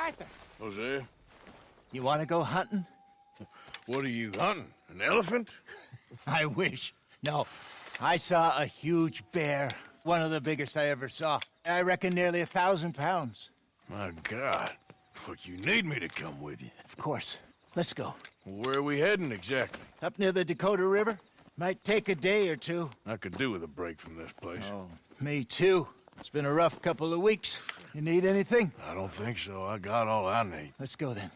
Arthur. Hosea, You want to go hunting? what are you hunting? An elephant? I wish. No. I saw a huge bear. One of the biggest I ever saw. I reckon nearly 1,000 pounds. My God. Look, you need me to come with you. Of course. Let's go. Where are we heading exactly? Up near the Dakota River. Might take a day or two. I could do with a break from this place. Oh, me too. It's been a rough couple of weeks. You need anything? I don't think so. I got all I need. Let's go then.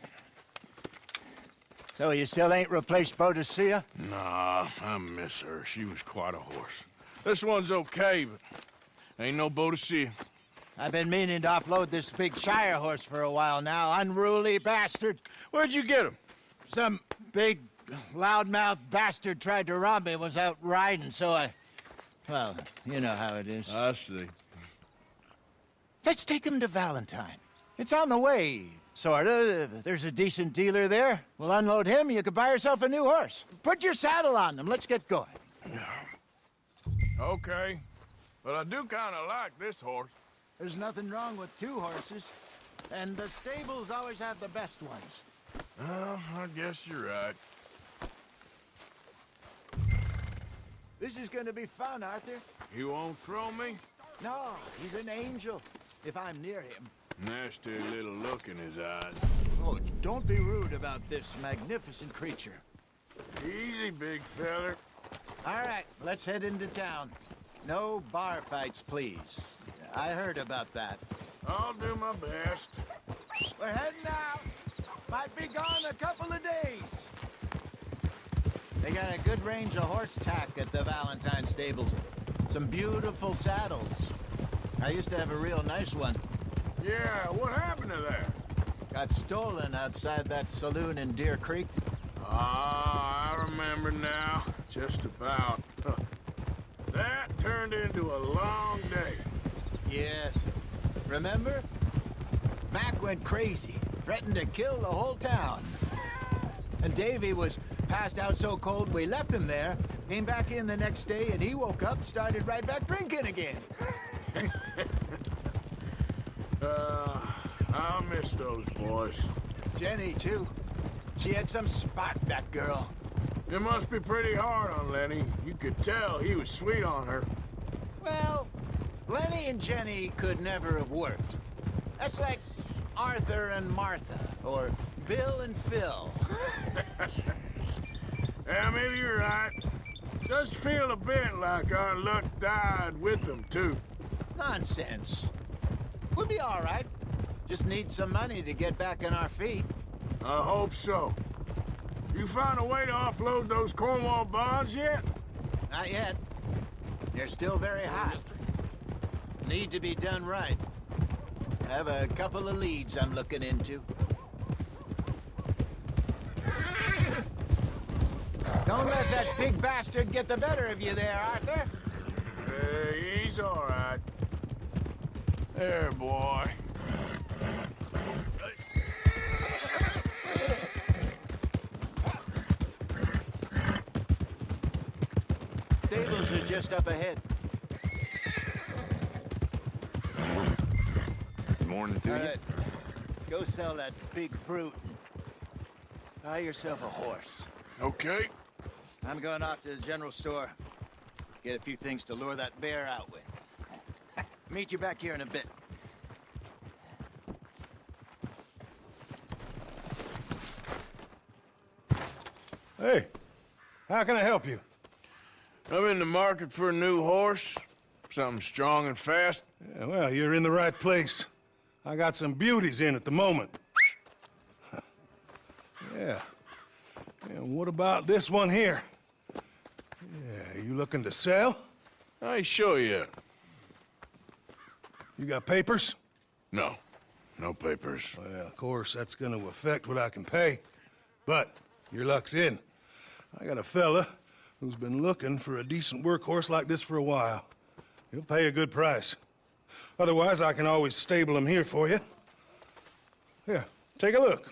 So you still ain't replaced Boadicea? Nah, I miss her. She was quite a horse. This one's okay, but ain't no Boadicea. I've been meaning to offload this big Shire horse for a while now. Unruly bastard. Where'd you get him? Some big, loudmouth bastard tried to rob me, was out riding, so well, you know how it is. I see. Let's take him to Valentine. It's on the way, sorta. There's a decent dealer there. We'll unload him, you could buy yourself a new horse. Put your saddle on him, let's get going. Okay. But I do kind of like this horse. There's nothing wrong with two horses, and the stables always have the best ones. Well, I guess you're right. This is gonna be fun, Arthur. You won't throw me? No, he's an angel, if I'm near him. Nasty little look in his eyes. Oh, don't be rude about this magnificent creature. Easy, big feller. All right, let's head into town. No bar fights, please. I heard about that. I'll do my best. We're heading out. Might be gone a couple of days. They got a good range of horse tack at the Valentine stables. Some beautiful saddles. I used to have a real nice one. Yeah, what happened to that? Got stolen outside that saloon in Deer Creek. Ah, I remember now. Just about. Huh. That turned into a long day. Yes. Remember? Mac went crazy, threatened to kill the whole town. And Davy was passed out so cold we left him there, came back in the next day, and he woke up, started right back drinking again. I miss those boys. Jenny, too. She had some spot, that girl. It must be pretty hard on Lenny. You could tell he was sweet on her. Well, Lenny and Jenny could never have worked. That's like Arthur and Martha, or Bill and Phil. Yeah, maybe you're right. Does feel a bit like our luck died with them, too. Nonsense. We'll be all right. Just need some money to get back on our feet. I hope so. You found a way to offload those Cornwall bonds yet? Not yet. They're still very hot. Need to be done right. I have a couple of leads I'm looking into. Don't let that big bastard get the better of you there, Arthur. Hey, he's all right. There, boy. Stables are just up ahead. Good morning to All you. right. Go sell that big brute. Buy yourself a horse. Okay. I'm going off to the general store. Get a few things to lure that bear out with. Meet you back here in a bit. Hey, how can I help you? I'm in the market for a new horse. Something strong and fast. Yeah, well, you're in the right place. I got some beauties in at the moment. Yeah. And what about this one here? Yeah, you looking to sell? I ain't sure yet. You got papers? No. No papers. Well, of course, that's gonna affect what I can pay. But your luck's in. I got a fella who's been looking for a decent workhorse like this for a while. He'll pay a good price. Otherwise, I can always stable him here for you. Here, take a look.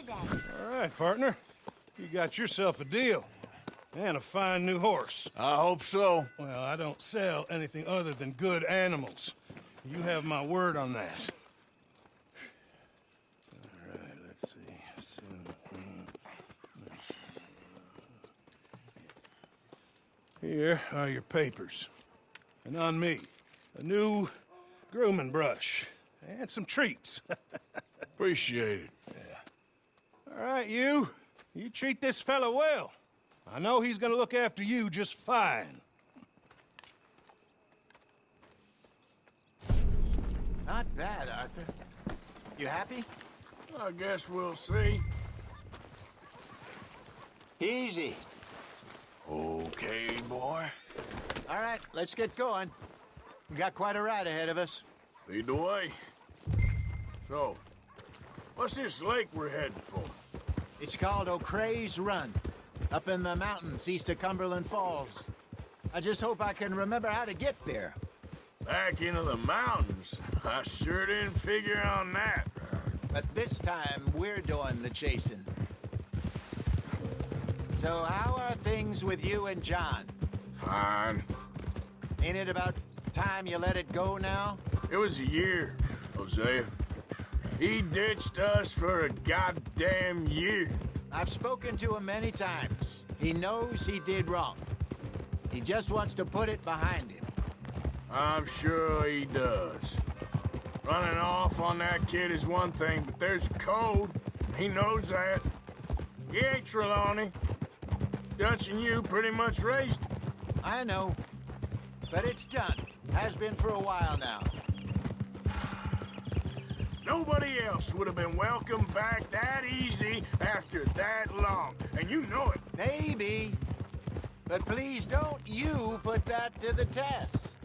today. All right, partner. You got yourself a deal. And a fine new horse. I hope so. Well, I don't sell anything other than good animals. You have my word on that. All right, let's see. Here are your papers. And on me, a new grooming brush. And some treats. Appreciate it. All right, you. You treat this fella well. I know he's gonna look after you just fine. Not bad, Arthur. You happy? I guess we'll see. Easy. Okay, boy. All right, let's get going. We got quite a ride ahead of us. Lead the way. So, what's this lake we're heading for? It's called O'Creagh's Run, up in the mountains east of Cumberland Falls. I just hope I can remember how to get there. Back into the mountains? I sure didn't figure on that. But this time, we're doing the chasing. So how are things with you and John? Fine. Ain't it about time you let it go now? It was a year, Hosea. He ditched us for a goddamn year. I've spoken to him many times. He knows he did wrong. He just wants to put it behind him. I'm sure he does. Running off on that kid is one thing, but there's code. He knows that. He ain't Trelawney. Dutch and you pretty much raised him. I know. But it's done. Has been for a while now. Nobody else would have been welcomed back that easy after that long, and you know it. Maybe. But please don't you put that to the test.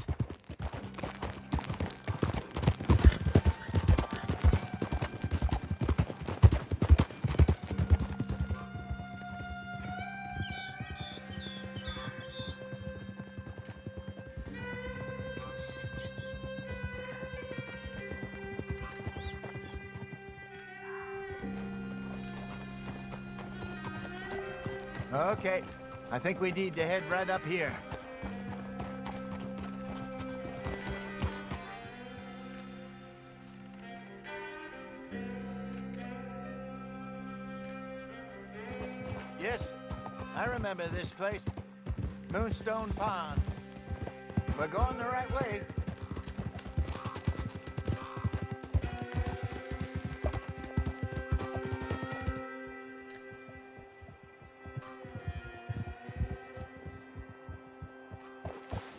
Okay, I think we need to head right up here. Yes, I remember this place. Moonstone Pond. We're going the right way.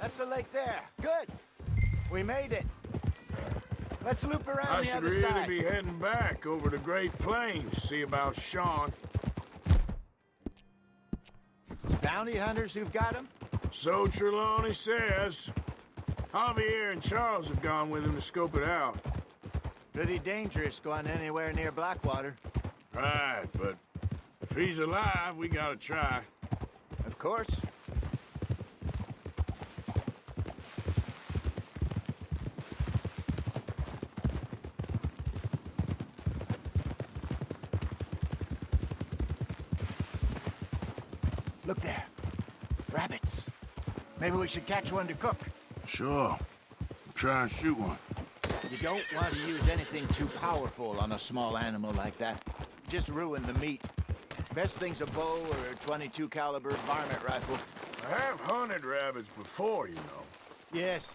That's the lake there. Good. We made it. Let's loop around I the should other really side. be heading back over the Great Plains, see about Sean. It's bounty hunters who've got him? So Trelawney says. Javier and Charles have gone with him to scope it out. Pretty dangerous going anywhere near Blackwater. Right, but if he's alive, we gotta try. Of course. Look there. Rabbits. Maybe we should catch one to cook. Sure. Try and shoot one. You don't want to use anything too powerful on a small animal like that. Just ruin the meat. Best thing's a bow or a .22 caliber varmint rifle. I have hunted rabbits before, you know. Yes,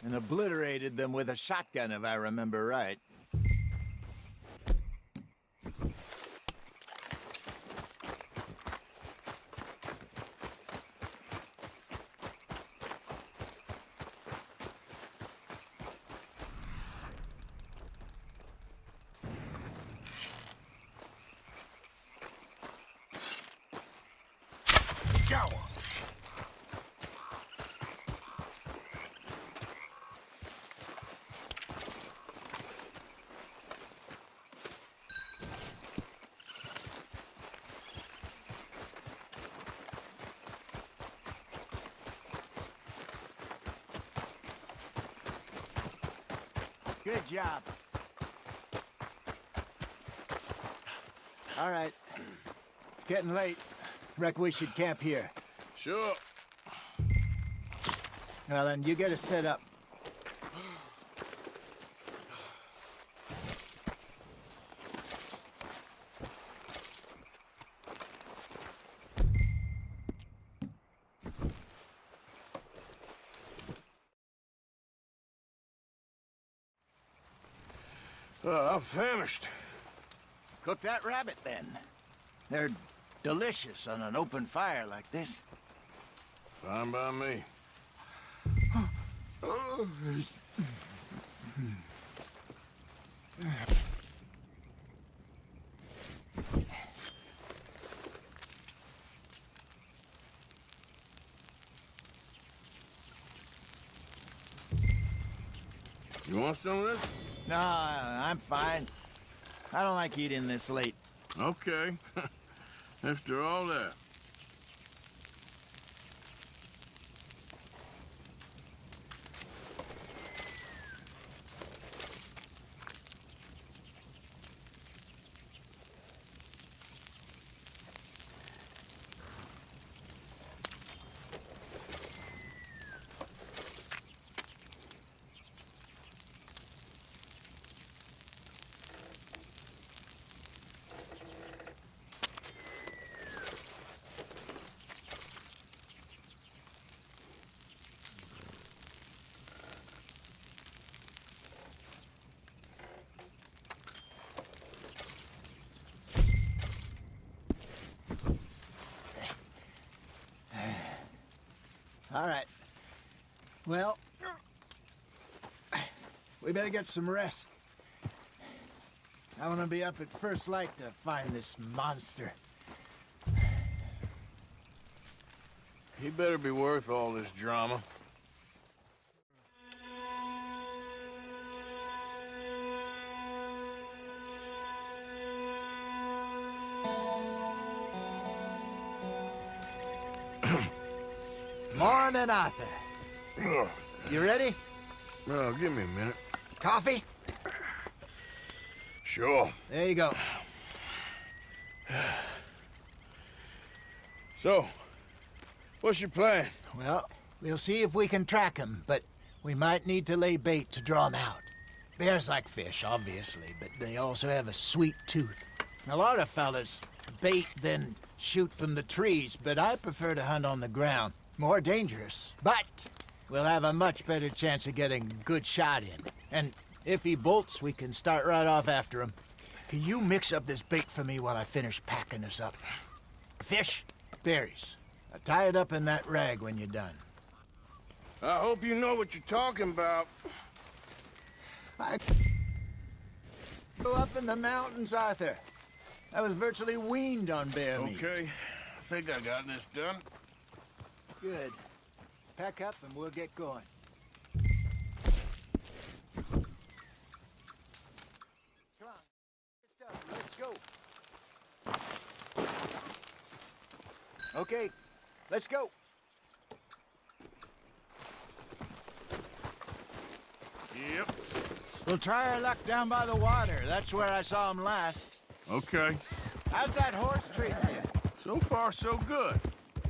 and obliterated them with a shotgun if I remember right. Got one. Good job. All right. It's getting late. Reckon we should camp here. Sure. Well, then, you get us set up. I'm famished. Cook that rabbit, then. They're delicious on an open fire like this. Fine by me. You want some of this? No, I'm fine. I don't like eating this late. Okay. After all that. All right. Well, we better get some rest. I want to be up at first light to find this monster. He better be worth all this drama. Morning, Arthur. Ugh. You ready? Well, give me a minute. Coffee? Sure. There you go. So, what's your plan? Well, we'll see if we can track him, but we might need to lay bait to draw him out. Bears like fish, obviously, but they also have a sweet tooth. A lot of fellas bait, then shoot from the trees, but I prefer to hunt on the ground. More dangerous, but we'll have a much better chance of getting a good shot in. And if he bolts, we can start right off after him. Can you mix up this bait for me while I finish packing this up? Fish, berries. Tie it up in that rag when you're done. I hope you know what you're talking about. I grew up in the mountains, Arthur. I was virtually weaned on bear meat. Okay, I think I got this done. Good. Pack up and we'll get going. Come on. Let's go. Okay, let's go. Yep. We'll try our luck down by the water. That's where I saw him last. Okay. How's that horse treating you? So far, so good.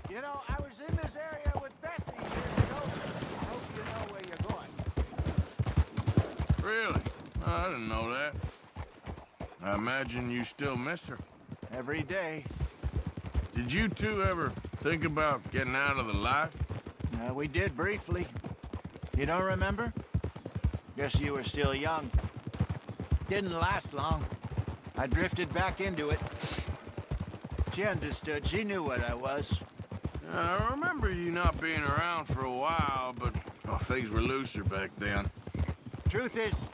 You know, I was in this area with Bessie years ago. I hope you know where you're going. Really? I didn't know that. I imagine you still miss her. Every day. Did you two ever think about getting out of the life? We did briefly. You don't remember? Guess you were still young. Didn't last long. I drifted back into it. She understood. She knew what I was. I remember you not being around for a while, but things were looser back then. Truth is,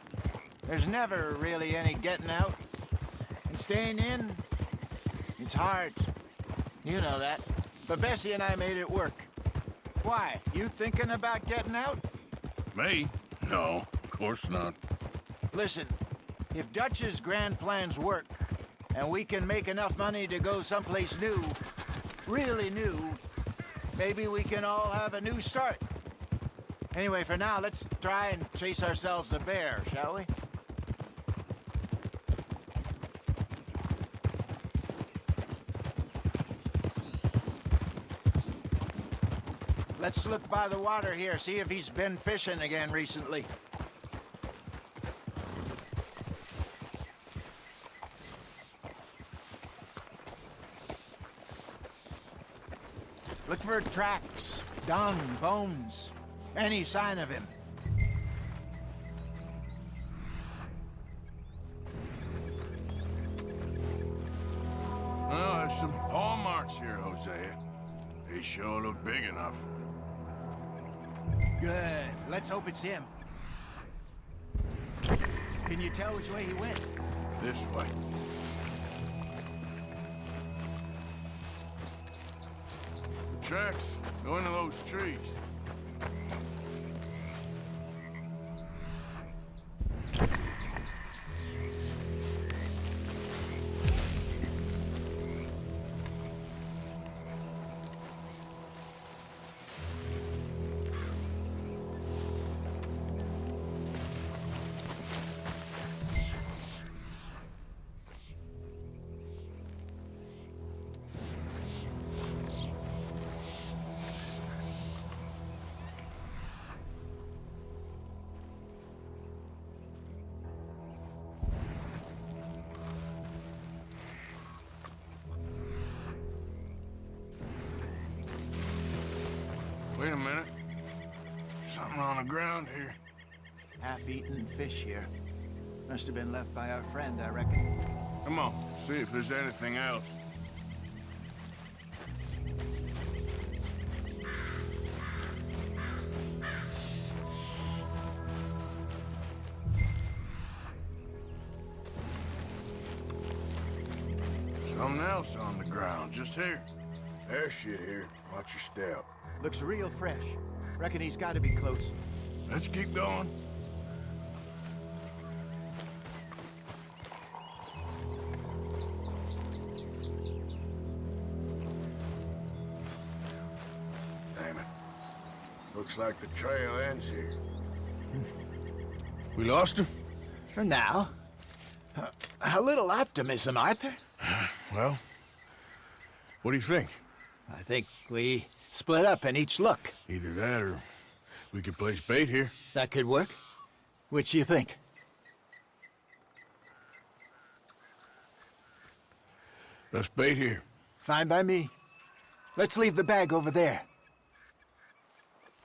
there's never really any getting out. And staying in, it's hard. You know that. But Bessie and I made it work. Why? You thinking about getting out? Me? No, of course not. Listen, if Dutch's grand plans work, and we can make enough money to go someplace new, really new, maybe we can all have a new start. Anyway, for now, let's try and chase ourselves a bear, shall we? Let's look by the water here, see if he's been fishing again recently. Look for tracks, dung, bones, any sign of him. Well, there's some paw marks here, Hosea. They sure look big enough. Good. Let's hope it's him. Can you tell which way he went? This way. The tracks go into those trees. Wait a minute. Something on the ground here. Half-eaten fish here. Must have been left by our friend, I reckon. Come on, see if there's anything else. Something else on the ground, just here. There's shit here. Watch your step. Looks real fresh. Reckon he's got to be close. Let's keep going. Damn it. Looks like the trail ends here. We lost him? For now. A little optimism, Arthur. Well, what do you think? I think we split up and each look. Either that or we could place bait here. That could work. Which you think? Let's bait here. Fine by me. Let's leave the bag over there.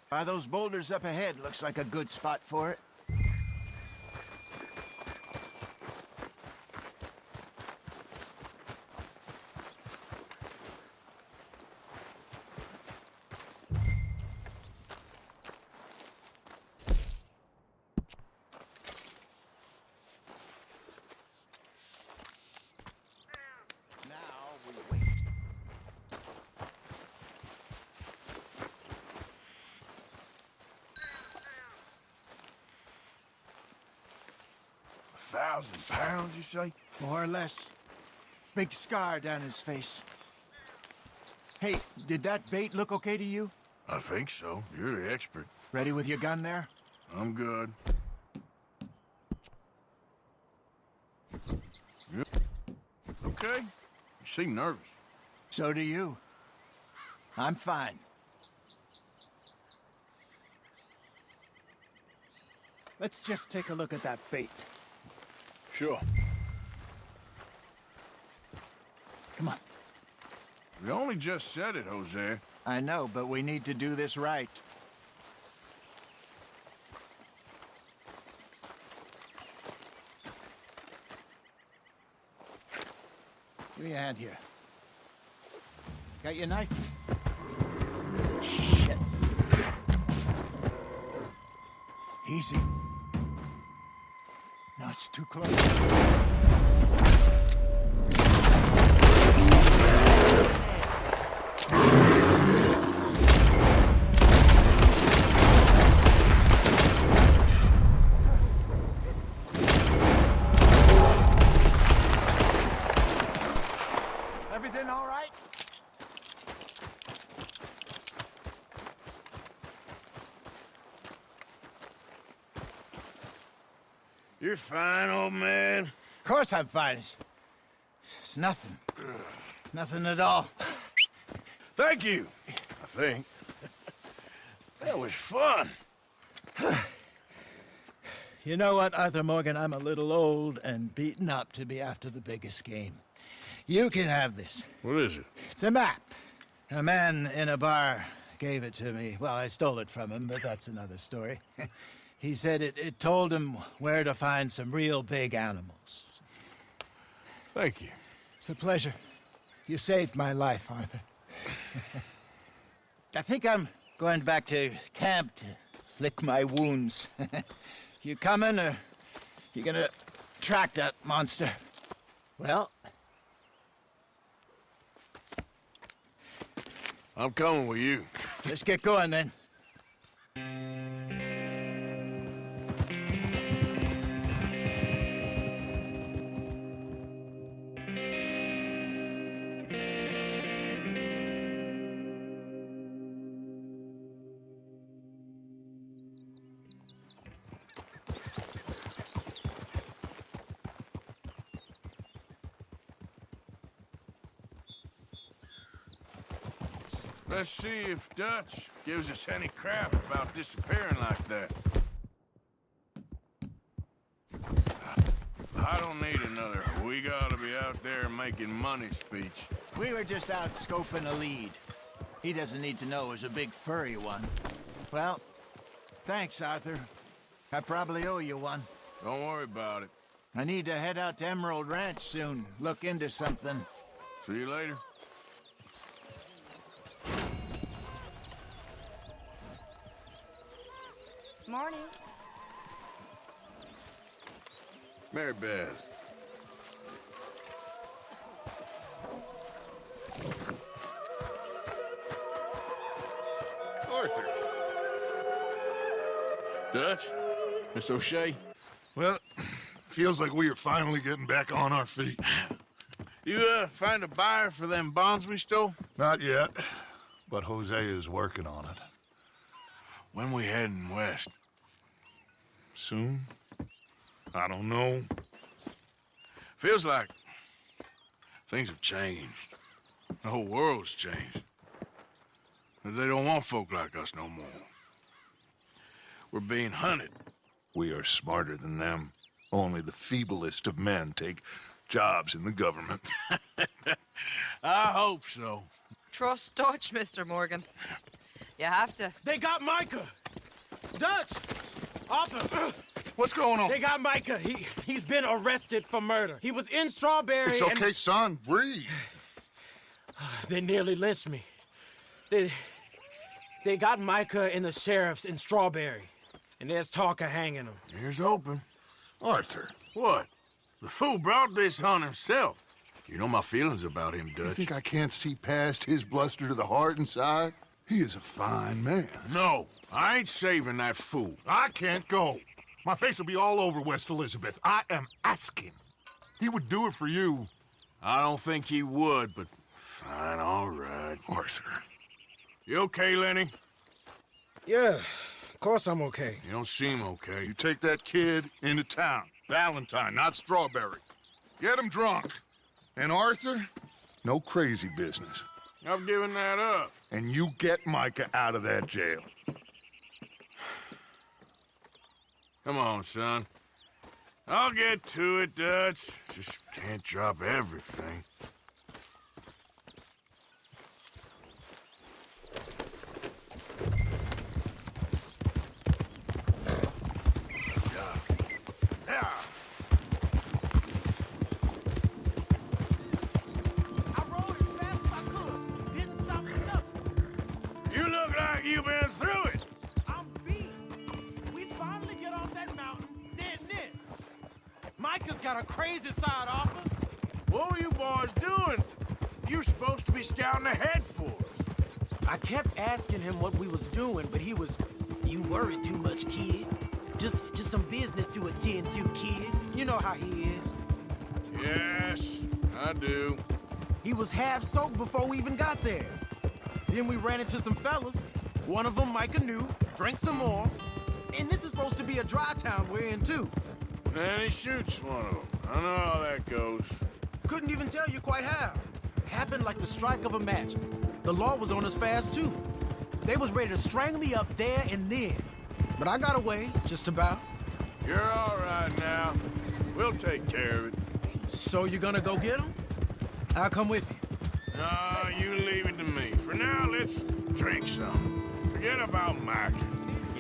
By those boulders up ahead, looks like a good spot for it. £1,000, you say? More or less. Big scar down his face. Hey, did that bait look okay to you? I think so. You're the expert. Ready with your gun there? I'm good. Yep. Okay. You seem nervous. So do you. I'm fine. Let's just take a look at that bait. Sure. Come on. We only just said it, Hosea. I know, but we need to do this right. Give me a hand here. Got your knife? Shit. Easy. No, it's too close. Everything all right? You're fine, old man. Of course I'm fine. It's nothing. Nothing at all. Thank you, I think. That was fun. You know what, Arthur Morgan? I'm a little old and beaten up to be after the biggest game. You can have this. What is it? It's a map. A man in a bar gave it to me. Well, I stole it from him, but that's another story. He said it told him where to find some real big animals. Thank you. It's a pleasure. You saved my life, Arthur. I think I'm going back to camp to lick my wounds. You coming, or you gonna track that monster? Well, I'm coming with you. let's get going then. Let's see if Dutch gives us any crap about disappearing like that. I don't need another "we gotta be out there making money" speech. We were just out scoping a lead. He doesn't need to know it was a big furry one. Well, thanks, Arthur. I probably owe you one. Don't worry about it. I need to head out to Emerald Ranch soon. Look into something. See you later. Morning. Mary Beth. Arthur. Dutch? Miss O'Shea? Well, feels like we are finally getting back on our feet. You, find a buyer for them bonds we stole? Not yet, but Hosea is working on it. When we heading west? Soon? I don't know. Feels like things have changed. The whole world's changed. They don't want folk like us no more. We're being hunted. We are smarter than them. Only the feeblest of men take jobs in the government. I hope so. Trust Dutch, Mr. Morgan. You have to. They got Micah! Dutch! Arthur! What's going on? They got Micah. He's been arrested for murder. He was in Strawberry It's okay, son. Breathe. They nearly lynched me. They got Micah and the sheriffs in Strawberry. And there's talk of hanging him. Here's hoping. Arthur. What? The fool brought this on himself. You know my feelings about him, You Dutch. think I can't see past his bluster to the heart inside? He is a fine man. No, I ain't saving that fool. I can't go. My face will be all over West Elizabeth. I am asking. He would do it for you. I don't think he would, but fine, all right. Arthur. You okay, Lenny? Yeah, of course I'm okay. You don't seem okay. You take that kid into town. Valentine, not Strawberry. Get him drunk. And Arthur, no crazy business. I've given that up. And you get Micah out of that jail. Come on, son. I'll get to it, Dutch. Just can't drop everything. Yeah. I rode as fast as I could. Didn't stop for nothing. You look like you've been through it. I'm beat. We finally get off that mountain, then this. Micah's got a crazy side, Arthur. What were you boys doing? You were supposed to be scouting ahead for us. I kept asking him what we was doing, but he was, "You worry too much, kid. Just some business to attend to, kid. You know how he is." Yes, I do. He was half soaked before we even got there. Then we ran into some fellas. One of them Micah knew, drank some more. And this is supposed to be a dry town we're in, too. And he shoots one of them. I know how that goes. Couldn't even tell you quite how. Happened like the strike of a match. The law was on us fast, too. They was ready to strangle me up there and then. But I got away, just about. You're all right now. We'll take care of it. So you gonna go get them? I'll come with you. No, you leave it to me. For now, let's drink some. Forget about Mac.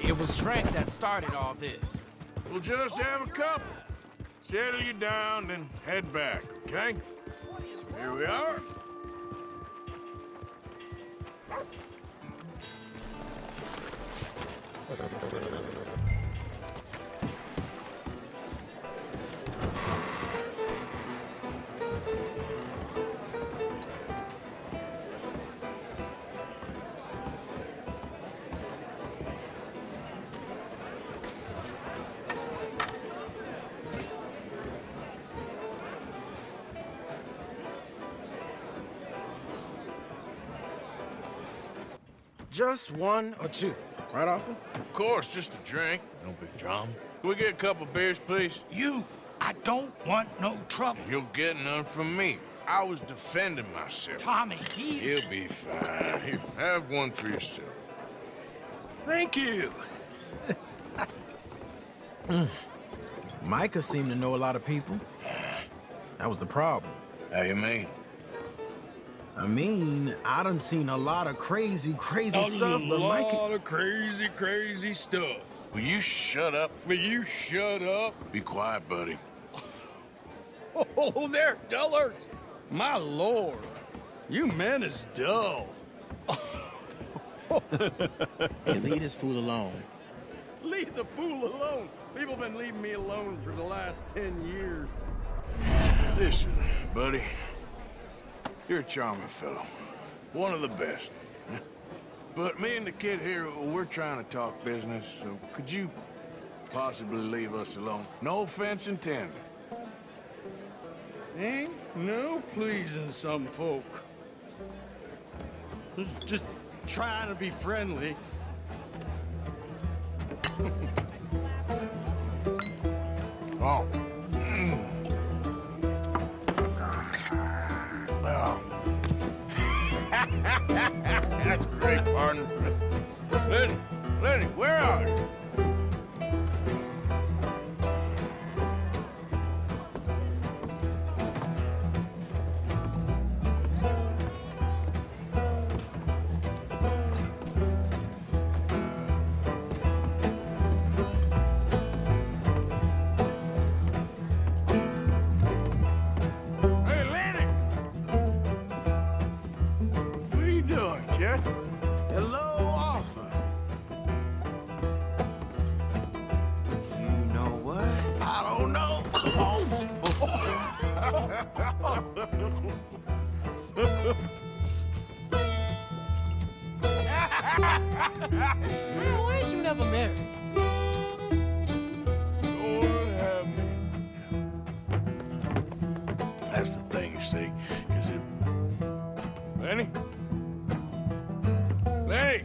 It was Trent that started all this. We'll just have a couple. Settle you down, then head back, okay? Here we are. Just one or two, right, Arthur? Of course, just a drink. No big drama. Can we get a couple beers, please? I don't want no trouble. You'll get none from me. I was defending myself. Tommy, he's... He'll be fine. Here, have one for yourself. Thank you. Micah seemed to know a lot of people. That was the problem. How you mean? I mean, I done seen a lot of crazy stuff, but Micah... A lot of crazy stuff. Will you shut up? Will you shut up? Be quiet, buddy. Oh, they're dullards. My lord. You men is dull. Hey, leave this fool alone. Leave the fool alone. People been leaving me alone for the last 10 years. Listen, buddy. You're a charming fellow. One of the best. But me and the kid here, we're trying to talk business, so could you possibly leave us alone? No offense intended. Ain't no pleasing some folk. Just trying to be friendly. Oh. Oh. That's great, partner. Lenny, where are you? Hey, Lenny! What are you doing, kid? Hello, Arthur. You know what? I don't know. Man, why ain't you never married? Lord have me. That's the thing, you see, because it... Lenny? Lenny!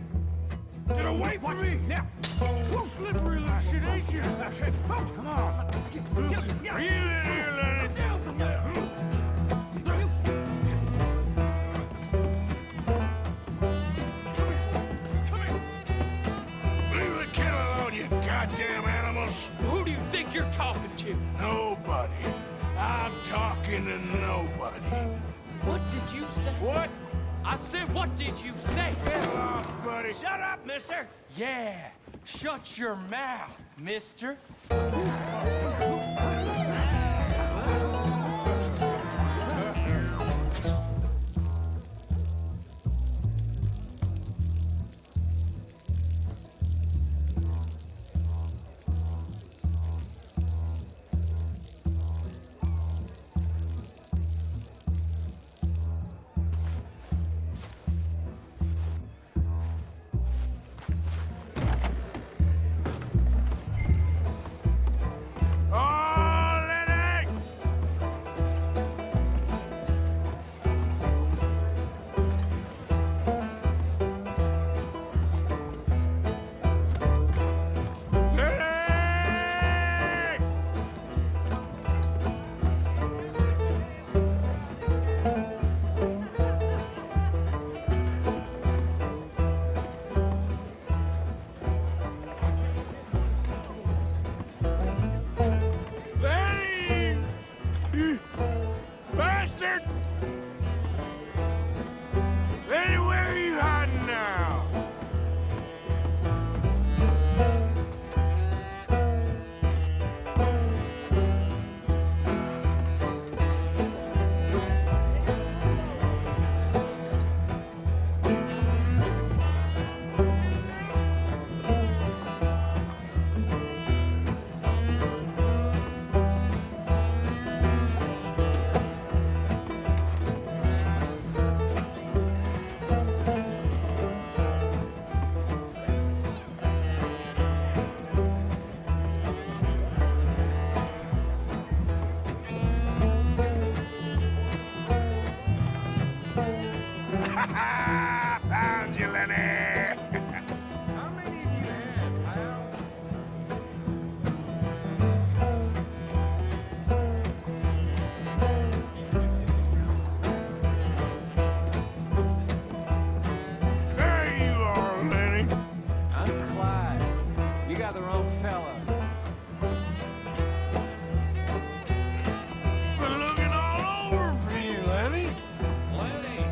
Get away from me! Now! Slippery little shit, ain't you? Come on. Are you in here, Lenny? Leave the kid alone, you goddamn animals! Who do you think you're talking to? Nobody. I'm talking to nobody. What did you say? What? I said, what did you say? Get lost, buddy. Shut up, mister! Yeah, shut your mouth, mister. fella. Been looking all over for you, Lenny. Lenny,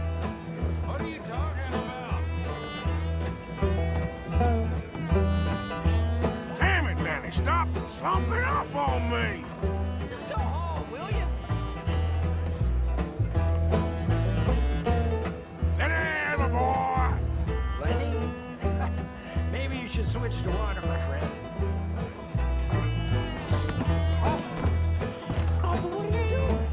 what are you talking about? Damn it, Lenny, stop slumping off on me. Just go home, will you? Sit down, my boy. Lenny? Maybe you should switch to water, my friend. Arthur, what are you doing?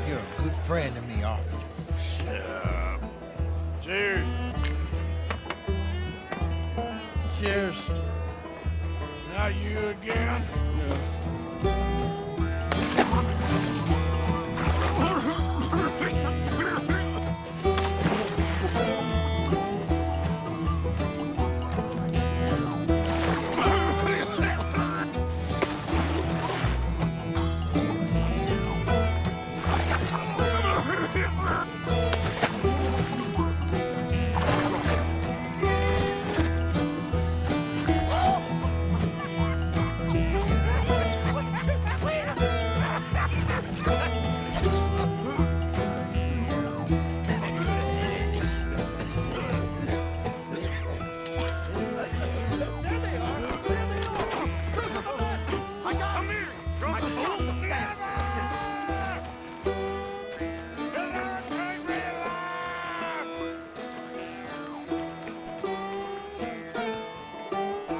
You're a good friend to me, Arthur. Cheers. Cheers. Now you again?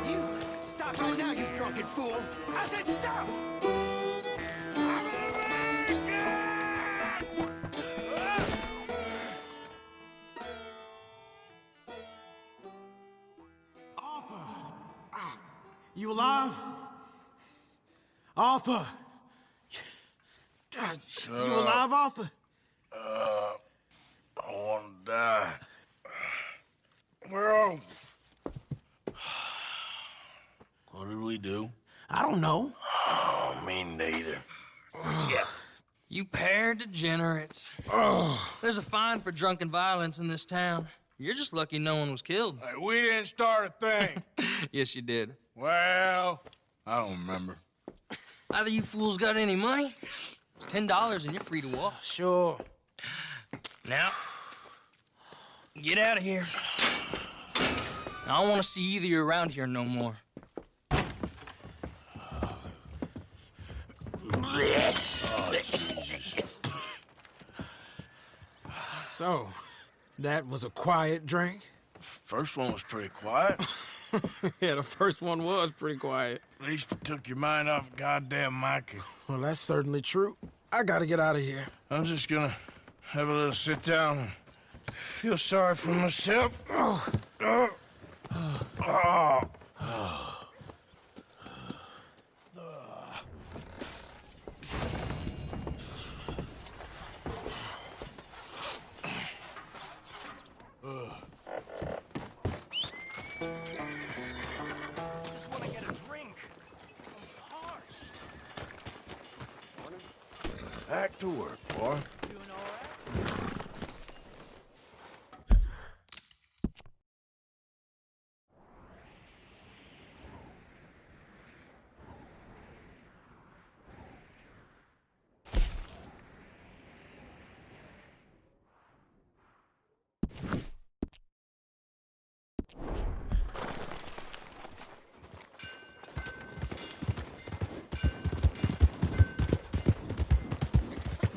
You stop right now, you drunken fool! I said stop! Arthur! You alive? Arthur! You alive, Arthur? I want to die. Well, what did we do? I don't know. Oh, me neither. You pair degenerates. There's a fine for drunken violence in this town. You're just lucky no one was killed. Hey, we didn't start a thing. Yes, you did. Well, I don't remember. Either you fools got any money? It's $10 and you're free to walk. Sure. Now, get out of here. I don't want to see either of you around here no more. So, that was a quiet drink? First one was pretty quiet. Yeah, the first one was pretty quiet. At least it took your mind off goddamn Mikey. Well, that's certainly true. I gotta get out of here. I'm just gonna have a little sit down and feel sorry for myself. Want to get a drink? Harsh. Back to work, boy. Doing all right?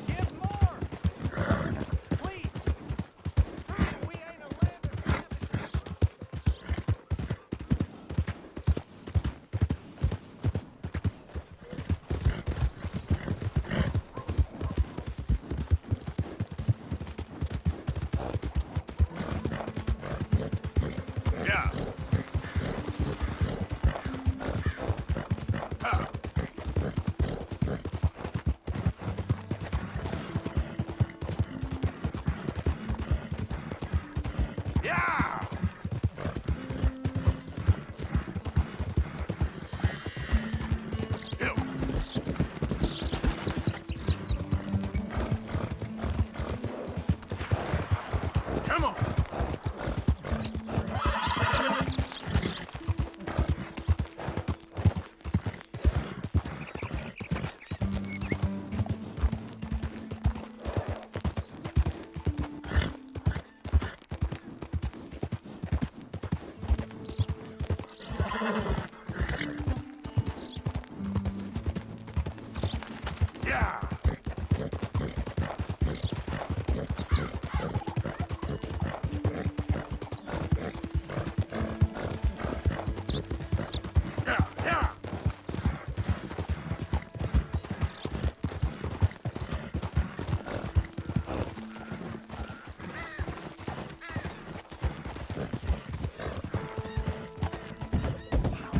Give more! Yeah.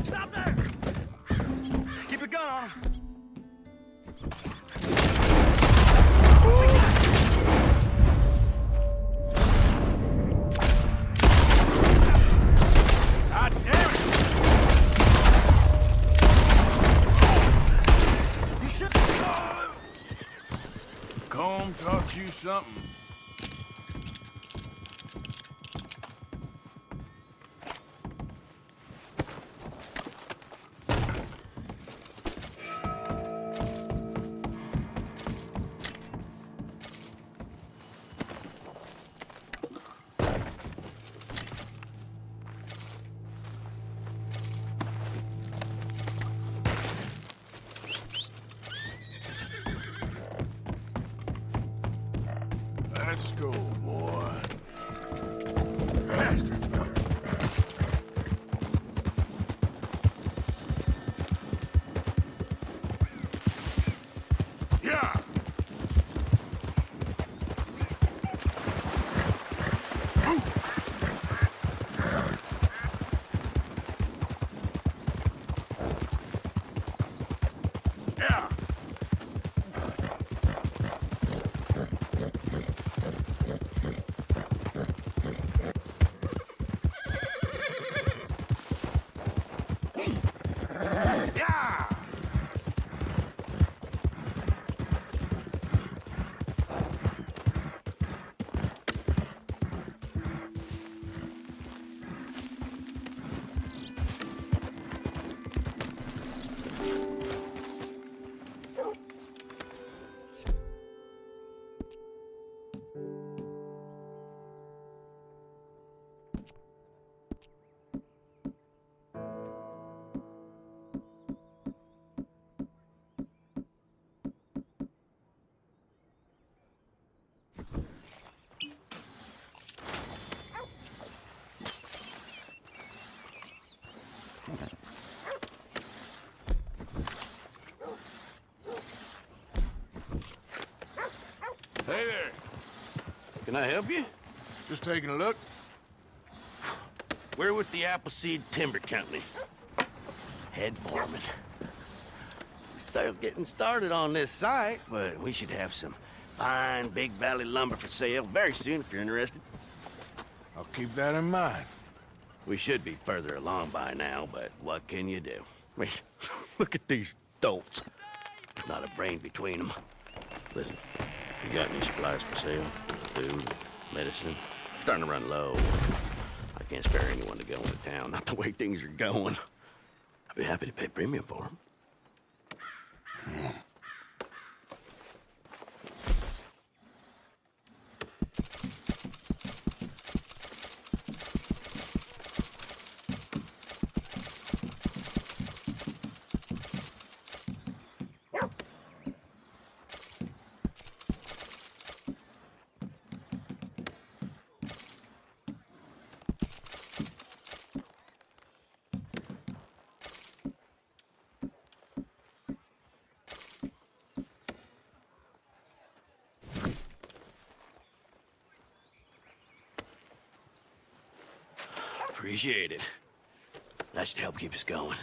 Stop there! Keep your gun on him. God damn it! Comb taught you something. Let's go, boy. Faster. Yeah. Yeah. Yeah. Hey there. Can I help you? Just taking a look. We're with the Appleseed Timber Company. Head foreman. Still getting started on this site, but we should have some fine Big Valley lumber for sale very soon if you're interested. I'll keep that in mind. We should be further along by now, but what can you do? I mean, look at these dolts. There's not a brain between them. Listen, you got any supplies for sale? Food, medicine? Starting to run low. I can't spare anyone to go into town, not the way things are going. I'd be happy to pay premium for them. Appreciate it. That should help keep us going.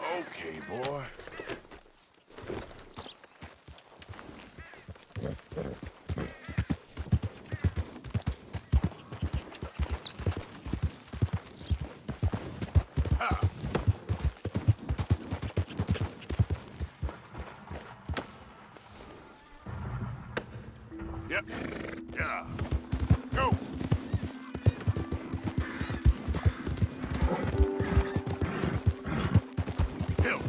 Okay, boy. Yep. Yeah. Go. Hill.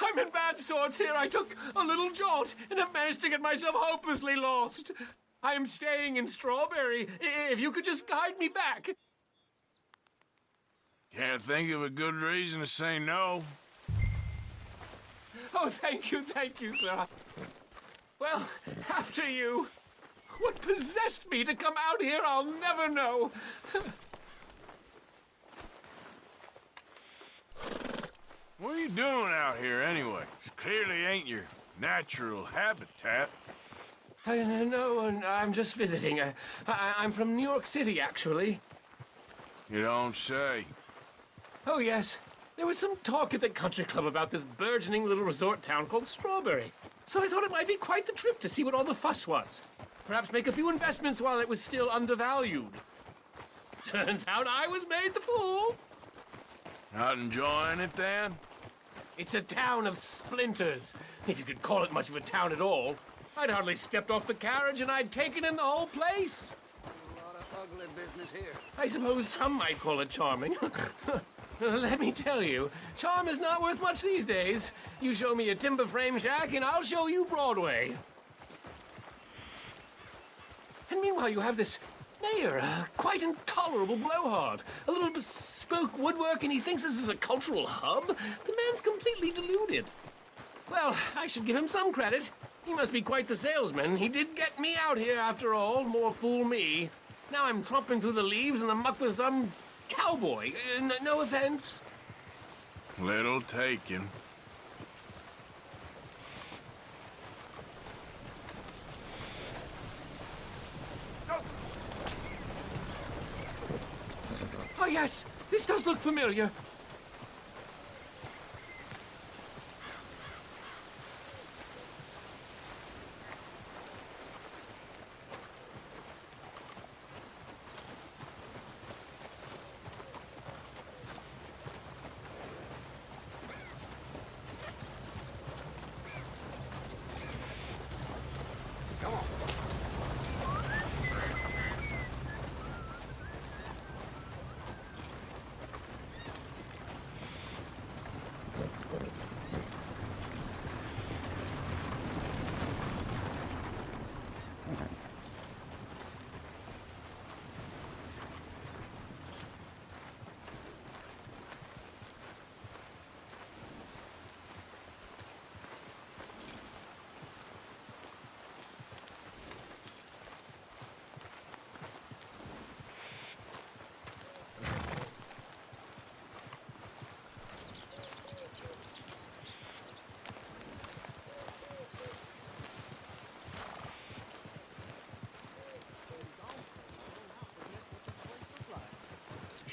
I'm in bad sorts here. I took a little jolt and have managed to get myself hopelessly lost. I am staying in Strawberry. If you could just guide me back. Can't think of a good reason to say no. Oh, thank you, sir. Well, after you. What possessed me to come out here, I'll never know. What are you doing out here anyway? It clearly ain't your natural habitat. No, I'm just visiting. I'm from New York City, actually. You don't say. Oh, yes. There was some talk at the country club about this burgeoning little resort town called Strawberry. So I thought it might be quite the trip to see what all the fuss was. Perhaps make a few investments while it was still undervalued. Turns out I was made the fool. Not enjoying it, then? It's a town of splinters, if you could call it much of a town at all. I'd hardly stepped off the carriage and I'd taken in the whole place. A lot of ugly business here. I suppose some might call it charming. Let me tell you, charm is not worth much these days. You show me a timber frame shack and I'll show you Broadway. And meanwhile, you have this mayor, a quite intolerable blowhard. A little bespoke woodwork, and he thinks this is a cultural hub? The man's completely deluded. Well, I should give him some credit. He must be quite the salesman. He did get me out here, after all. More fool me. Now I'm tromping through the leaves in the muck with some cowboy. No offense. Little taken. Oh, yes. This does look familiar.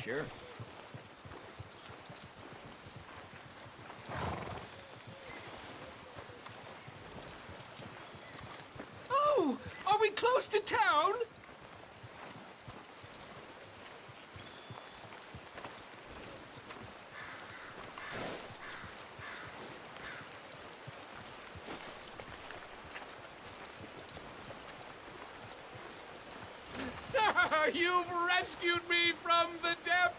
Sure. Oh, are we close to town? Sir, you've rescued me from the depths!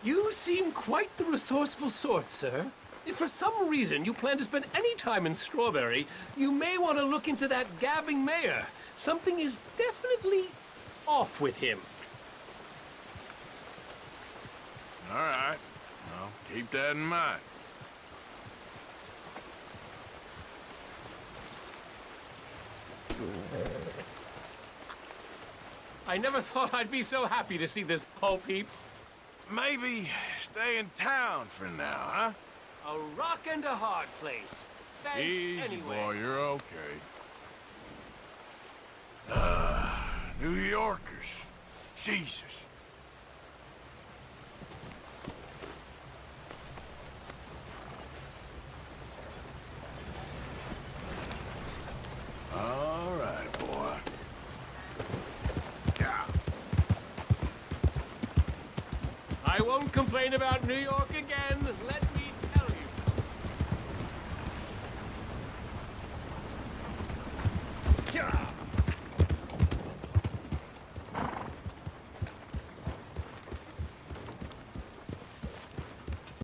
You seem quite the resourceful sort, sir. If for some reason you plan to spend any time in Strawberry, you may want to look into that gabbing mayor. Something is definitely off with him. All right. Well, keep that in mind. I never thought I'd be so happy to see this pulp heap. Maybe stay in town for now, huh? A rock and a hard place. Thanks Easy, anyway. boy, you're okay. New Yorkers. Jesus. All right, boy. Yeah. I won't complain about New York again.